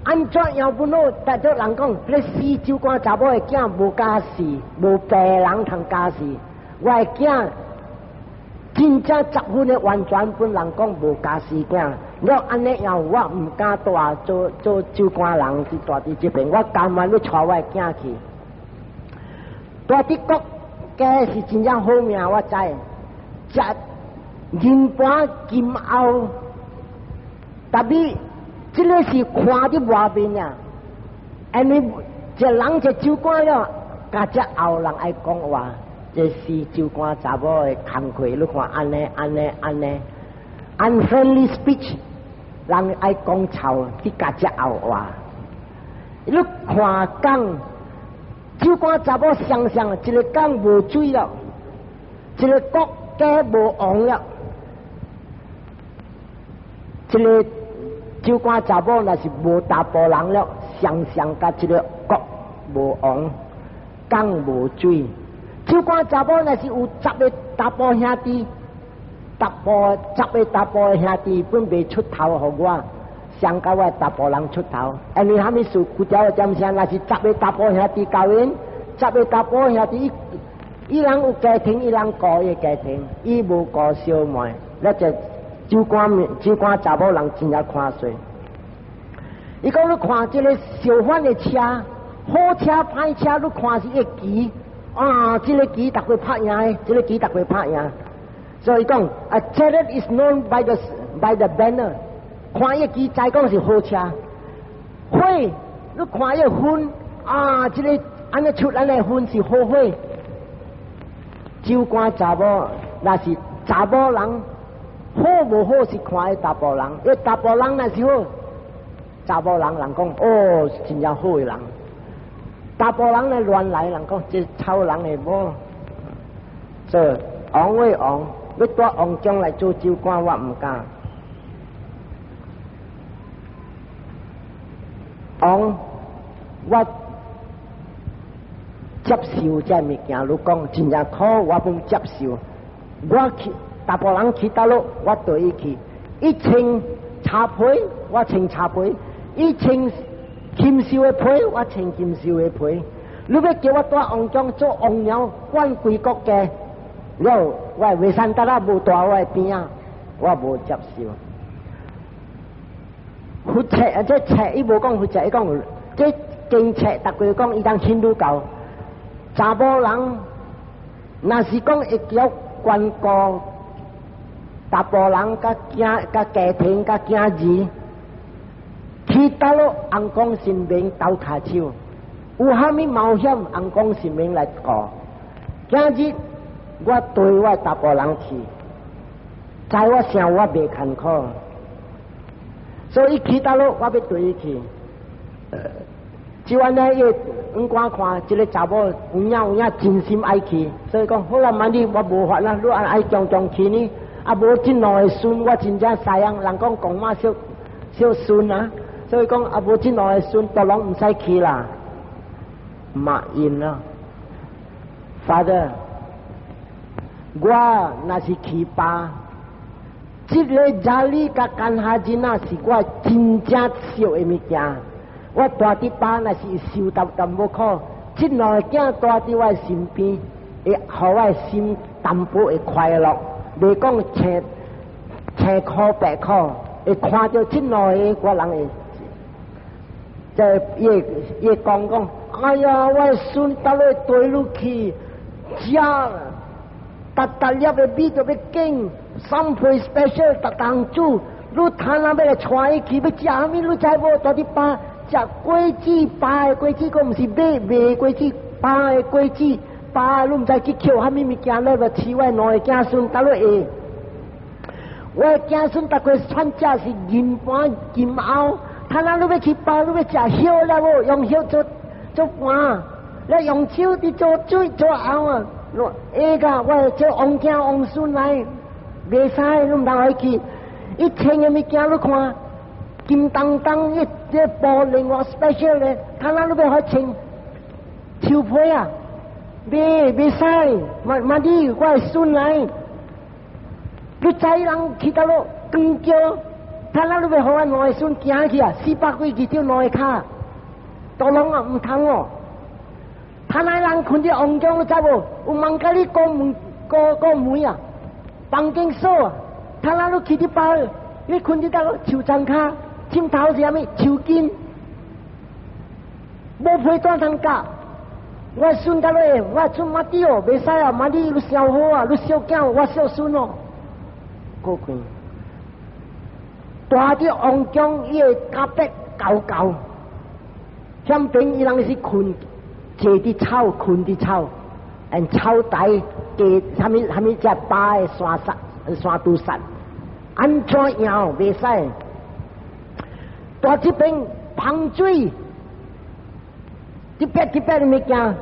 安怎样不好？但做人讲，你死酒馆查某的囝无家事，无白人通家事。我的囝真正10分的完全本人讲无家事囝。了安尼样，我唔敢大做酒馆人去大伫这边，我甘愿要带我的囝去。大伫国家是真正好命，我知。食银盘金瓯，特别。这个是看伫外面啊，安尼一人一酒馆了，加只后人爱讲话，这是酒馆查某的工课。你看安尼 ，unfriendly speech， 人爱讲臭，去加只后话。你看讲酒馆查某想一个讲无水了，一个国家无王了，一个。酒馆查某若是无大波人了，常甲一个国无王，港无水。酒馆查某若是有10个大波兄弟，10个大波兄弟本袂出头互我，常甲我大波人出头。安尼虾米事？古条的占声，若是10个大波兄弟交因，10个大波兄弟，伊人有家庭，伊人顾伊家庭，伊无顾小妹，那就。酒馆查某人真正看衰。伊讲你看这个小贩的车，好车歹车，你看是一旗啊，这个旗逐个拍赢的，这个旗逐个拍赢。所以讲，a chariot is known by the banner。看一旗再讲是好车，火你看一烟啊，这个安尼出来的烟是好火。酒馆查某那是查某人。好无好是看迄大波人，因大波人那是好，查某人讲哦，真正好的人。大波人来乱来，人讲这臭人的无，这昂为昂，要带昂将来做酒馆，我唔敢。昂，我接受这物件，你讲真正苦，我不接受，我去。大波人去到咯，我对伊去。伊穿茶皮，我穿茶皮；伊穿禽兽的皮，我穿禽兽的皮。你要叫我带王将做王鸟，管规国家，了我袂山得啦，无带我的边啊，我无接受。佛切啊，这切伊无讲佛切，伊讲这经切，逐个讲伊当亲女教。查某人若是讲会叫关顾。大波人甲家庭甲囝儿，去到了红光神明斗骹手，有虾米冒险，红光神明来顾。今日我对我大波人去，在我想我未坎坷，所以去到了我要对伊去。即晚呢，伊光光看一个查某有影真心爱去，所以讲好啦，万一我无法啦，你爱强去呢？啊，无真两个孙，我真正西洋人讲公妈小孙啊，所以讲啊，无真两个孙，都拢唔使去啦。马因啦 ，Father， 我若是去吧，这个家里甲干下钱啊，是我真正少的物件。我大弟爸若是受淡无苦，这两个囝大伫我身边，会互我心淡薄会快乐。袂讲青苦白苦，会看到这两个我人会，即伊讲，哎呀，我孙到了对路去，家达粒的米就要紧 ，something special 达当煮，你摊那要来带伊去要食啥物？你知无？大弟爸食果子，爸的果子，个毋是卖果子，爸的果子。爸，你唔知去捡啥物物件了？就饲我两个囝孙倒落下。我的囝孙大概穿只是银盘金袄，他那你要去爸，你要食烧了无？用烧做盘，你用手伫做水做袄啊！下个我做王囝王孙来，袂使，你唔通去。伊穿的物件你看，金当当，这布另外 special 的，他那你要去穿秋皮啊？袂使，妈你我的孙来，你知人去到咯光叫，他那你要互我两个孙行去啊，400几条两个骹，都拢啊唔通哦。他那人困伫王宫，你知无？有问甲你过门啊，房间锁啊，他那你去伫包，你困伫到树丛骹，枕头是啥物？树根，无被单通夹。我孙到咧，我孙妈弟哦，袂使啊！妈弟你小好啊，你小囝，我小孙哦。过关，大啲王宫伊个甲壁高，相边伊人是困，坐伫草，困伫草，按草台地，啥物只巴的山都山，安怎样袂使？大这边碰水。一摆的物件，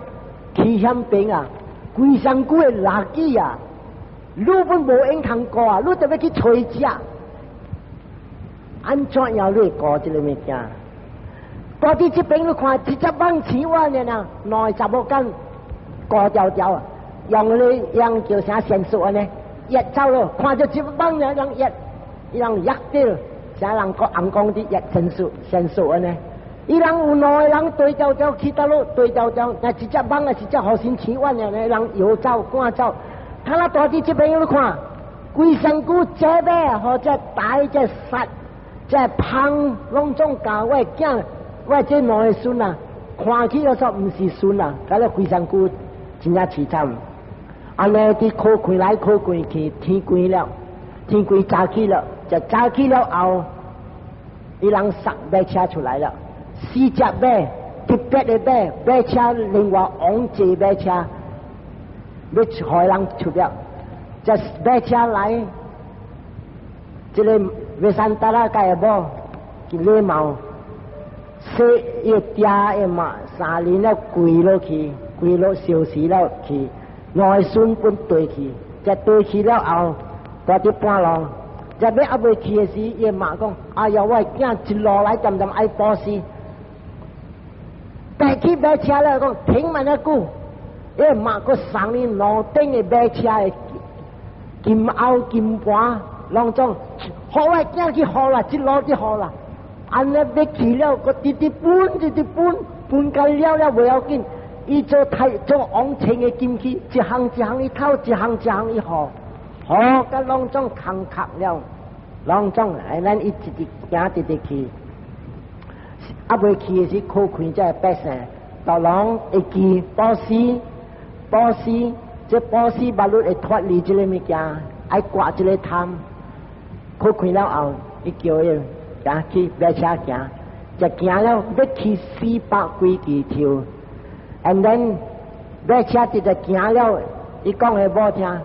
气险病啊，规身躯的垃圾啊，你本无用通过啊，你就要去找食，安怎样你会过这个物件？到底这边你看，一只蚊子我呢，两个查某囝高调啊，用叫啥sen术安尼，一走咯，看到一蚊呢，人压掉，啥人个红光的一sen术安尼。伊人有两个人对调去到路对调，那一只蚊啊，一只好心起弯的，人游走赶走。他那大地这边你看，规身躯这边或者大这杀这胖，拢总教我囝，我这两个孙啊，看起来说唔是孙啊，但是规身躯真正凄惨。安尼伫考开来考关去，天关了，天关早起了，就早起了后，伊人杀马车出来了。4只马，特别的马车，另外昂坐马车，要害人出了。这马车来，这个维山达拉盖无，礼貌，说一爹一妈3年了跪落去，跪落消失了去，两个孙本对去，这对去了后，大啲半路，这要还未去的时，伊妈讲：哎呀，我囝一路来渐爱保死。带去马车了，讲停慢一句，因马个上面楼顶的马车的金袄金盘，拢总好啊，惊去好啦，一路就好啦。安尼要去了，个直搬干了不要紧。伊做王清的金器，一行一头，一行一号，好个拢总空壳了，拢总咱一直行直去。啊，未去的是考开这百姓，到人会记保险，这保险马路会脱离这个物件，爱挂这个摊，考开了后，伊叫伊行去马车行，就行了要去400几条 ，and then 马车就行了，伊讲的无听，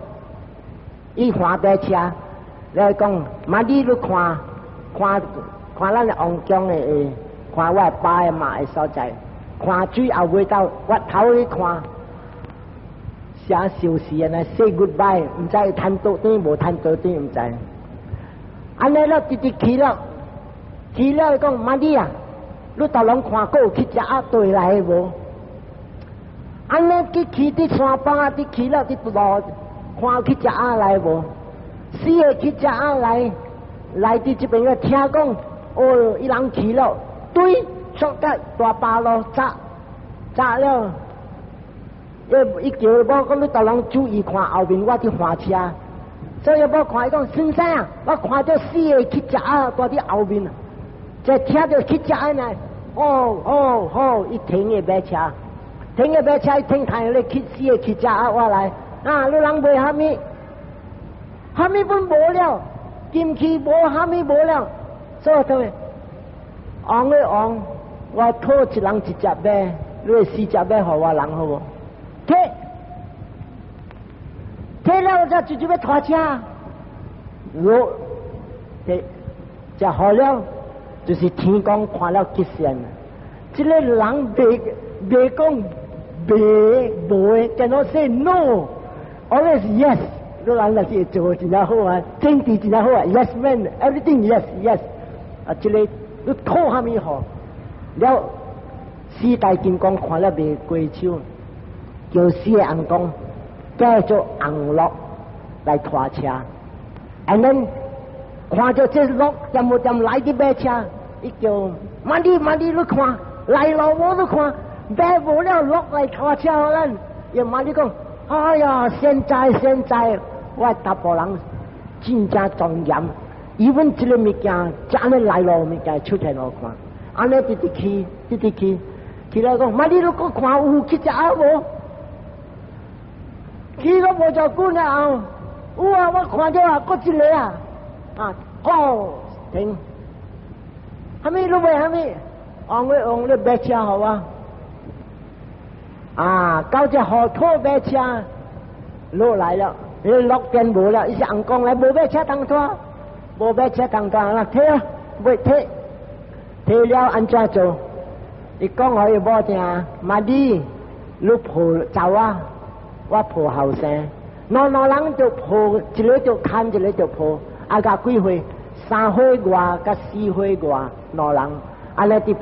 伊换马车， แล้ว讲มาดีลูก看咱王江的看我爸的妈的所在，看水后尾到我头去看，写消息啊，say goodbye， 唔知趁到底无趁到底唔知。安尼了直直去了讲妈咪啊，你到人看过去只啊对来无？安尼去啲山崩啊，啲去了啲路看去只啊来无？四个去只啊来啲这边个听讲。哦，伊人去了，对，上街大巴路砸了，伊叫我讲你大人注意看后面我啲花车，所以我看伊讲先生啊，我看到四个去砸啊，在啲后面，就听到去砸呢，伊停个马车，伊停台咧去四个去砸啊，我来，啊，你人买虾米本无了，金器无虾米无了。所以对，昂个昂，我拖一人一只马，你4只马互我人好无？退了我就要拖车，我这好了，就是天公看了吉祥。这个人别讲别无，cannot say no，always yes。你人那是做真好啊，政治真好啊 ，yes man，everything yes。啊，这个你拖下面好，了四大金刚看了袂过手，叫四个红公叫做红鹿来拖车， and then 看到这鹿点无点来啲马车，伊叫慢啲你看，来路无你看，马无了鹿来拖车咱，又慢啲讲，哎呀，现在我大部人真正庄严。伊阮这个物件，这安尼来路物件出现我看，安尼直直去了讲，妈你如果看有去只无？去了无就久了后，有啊，我看到啊，搁一个啊，停，虾米你买虾米？用你马车好啊？啊，到只河拖马车落来了，你落边无了，伊是红光来无马车当拖。无马车当当啦，退啊，未退了安怎做？伊讲我又无听，妈咪，你抱走啊，我抱后生，人就抱，一个就看，一个就抱，啊甲几岁？3岁外甲4岁外，两人安尼伫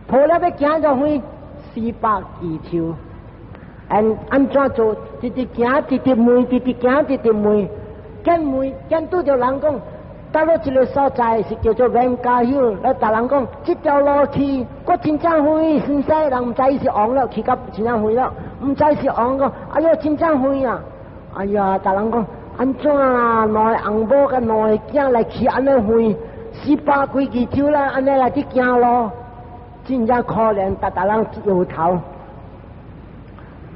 抱了要行到远400几条，安怎做？直直行，直直问，见拄着人讲。到了一个所在是叫做万家乡，来大人讲，这条路去，我真正远，先生人唔知是昂了，去到真正远了，唔知是昂个，哎哟，真正远啊！哎呀，大人讲，安怎啊？两个红某甲两个囝来去安尼远，400几条啦，安尼来去行路，真正可怜，大人摇头。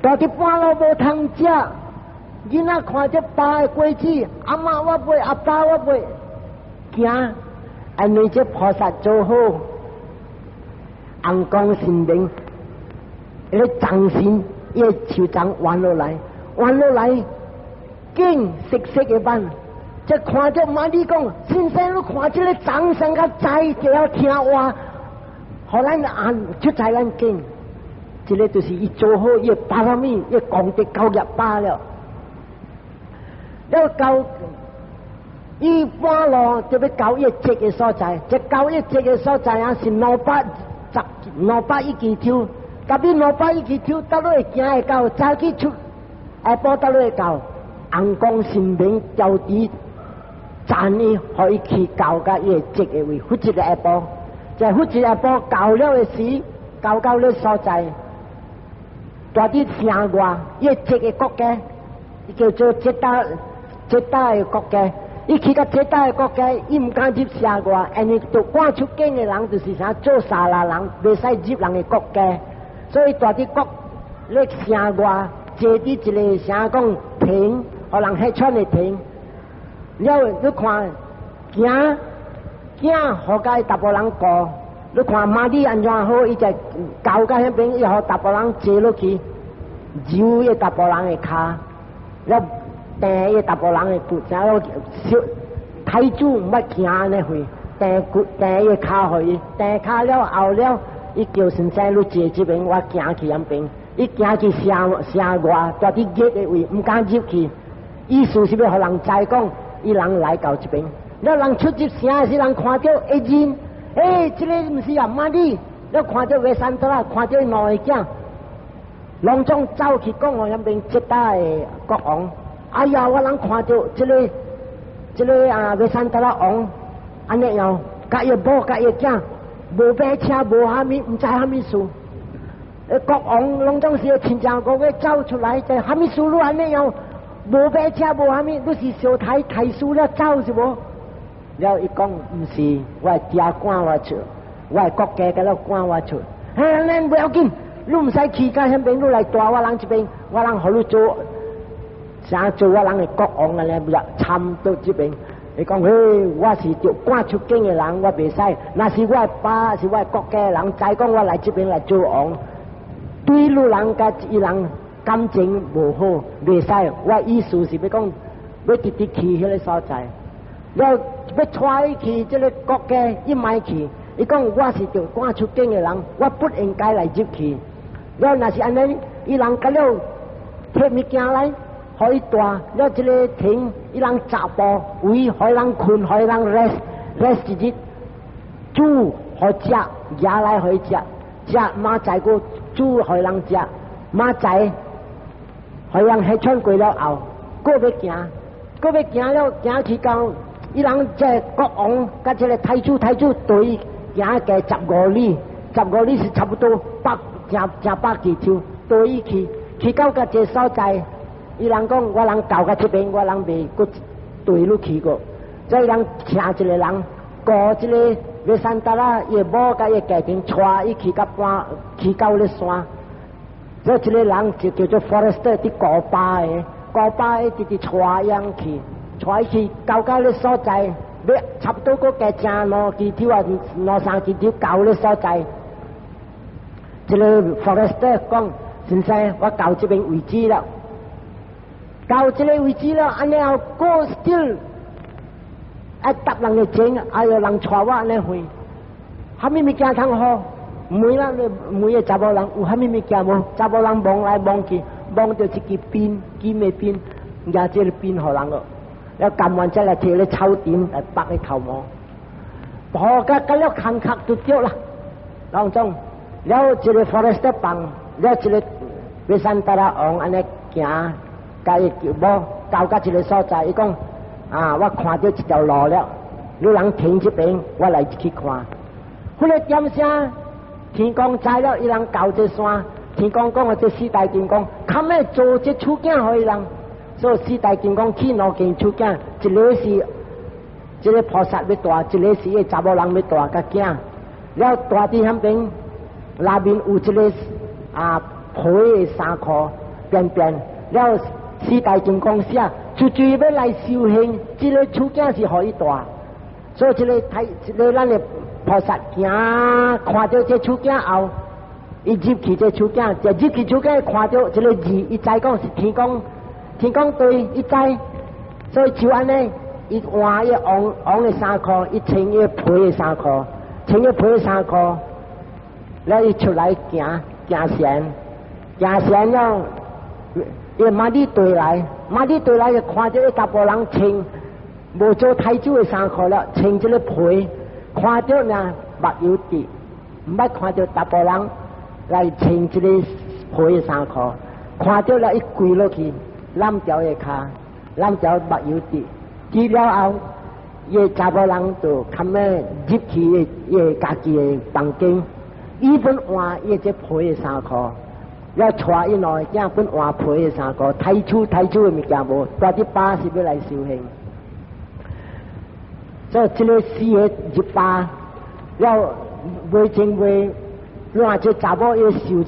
到底半路无通食，囡仔看这爸的过去，阿妈我背，阿爸我背。行，安尼这菩萨做好，红光神明，那个掌心一手掌弯落来，紧色的板，这看着妈你讲，先生你看这个掌声个在就要听话，互咱出在咱紧，这个就是伊做好伊巴拉米，伊功德高入巴了，了高。伊半路就要到一节嘅所在，这到一节嘅所在啊是200几条，甲比200几条，到落会行会到，早起出下晡到落会到，红光神明交旨赞伊，可以去到甲伊节嘅位，负责下晡，就负责下晡到了嘅时，到了所在，大啲城外一节嘅国家，叫做浙大嘅国家。伊去到浙大的国家，伊唔敢入城外，因为就赶出境的人就是啥做沙拉人，袂使入人的国家，所以大啲国咧城外坐伫一个啥讲亭，互人迄穿的亭。了你看行，互甲大部人过，你看马里安怎好，伊就交甲迄边，伊互大部人坐落去，揉伊大部人的骹，了。第一大部人的骨，然后太子唔捌行呢回，但伊骹互伊，但骹了后了，伊叫先生路坐这边，我行去那边，伊行去城外，大啲热的位，唔敢入去。意思是要互人知讲，伊人来到这边，了人出入城的时，人看到一人，这个唔是阿妈哩，了看到维山德啦，看到两个囝，隆重走去讲我那边接待国王。哎呀，我人看到这个啊维山德啦王，安尼样，甲伊某甲伊囝，无马车，无虾米，唔知虾米事。国王隆重时亲像个个走出来，就虾米事路安尼样，无马车，无虾米，都是小太提书了走是无？了伊讲唔是，我家赶我出，我国家甲了赶我出。咱不要紧，你唔使去到迄边，你来带我人这边，我人互你做。想做我人的国王啊！咧，参到这边，你讲我是就赶出境的人，我袂使。那是我爸，是我国家的人，再讲我来这边来做王，对路人甲伊人感情无好，袂使。我意思是要讲，要直直去迄个所在，了要带去这个国家，伊卖去。伊讲我是就赶出境的人，我不应该来入去。了那是安尼，伊人甲了摕物件来。可以带了这个亭，伊人杂步位，可以人困，可以人 rest 一日，煮好食，野来可以食，食马仔个煮可以人食，马仔可以人喺穿过了后，过要行了，行去到伊人这国王甲这个太子对行个15里是差不多正百几条，对去到个这所在。伊人讲，我人到到这边，我人未过对路去过，所以人请一个人，过这个维山达拉，伊某甲伊家庭带伊去到咧山，所以这个人就叫做 Forester 啲古巴的直直带伊去到咧所在，要差不多个家正两几条啊，两三几条到咧所在，这个 Forester 讲，先生，我到这边为止了。到这个位置了，安尼后过 still， 搭人嘅錢，有人帶我安尼去，虾米物件通好？每個查某人有虾米物件無？查某人望來望去，望到一支鞭，金嘅鞭，也即個鞭互人個，了撳完之後摕咧抽點來拔你頭毛，破甲了坑殼就掉啦，當中了一個 forest 棒，了一個維山達拉王安尼行。甲伊某到甲一个所在，伊讲我看到一条路了，你人停这边，我来去看。迄个点声，天公知了，伊人到这山，天公讲这四大金刚，堪要做这处境互伊人，所以四大金刚去两件处境，一个是这个菩萨要带，一个是个查某人要带甲囝，了带伫迄边内面有一个皮的衫裤边边了。四大金刚写，就要来修行，这个处境是可以带，所以这个咱的菩萨行，看到这处境后，伊入去这处境，就入去处境看到这个字，伊知讲是天公对，伊知，所以就安尼，伊换伊黄的衫裤，伊穿伊皮的衫裤，然后伊出来行线了。伊马里对来就看到一大波人穿无做太子的衫裤了，穿这个皮，看到呢目有滴，唔捌看到大波人来穿这个皮的衫裤，看到了一跪落去，揽条的骹，揽条目有滴，滴了后，伊查甫人就堪要入去伊家己的房间，伊本换伊这皮的衫裤。要带伊两个囝本换皮的衫裤，太子的物件无，带啲巴是要来修行。所以这个4月18，要未前未，乱这查某要受。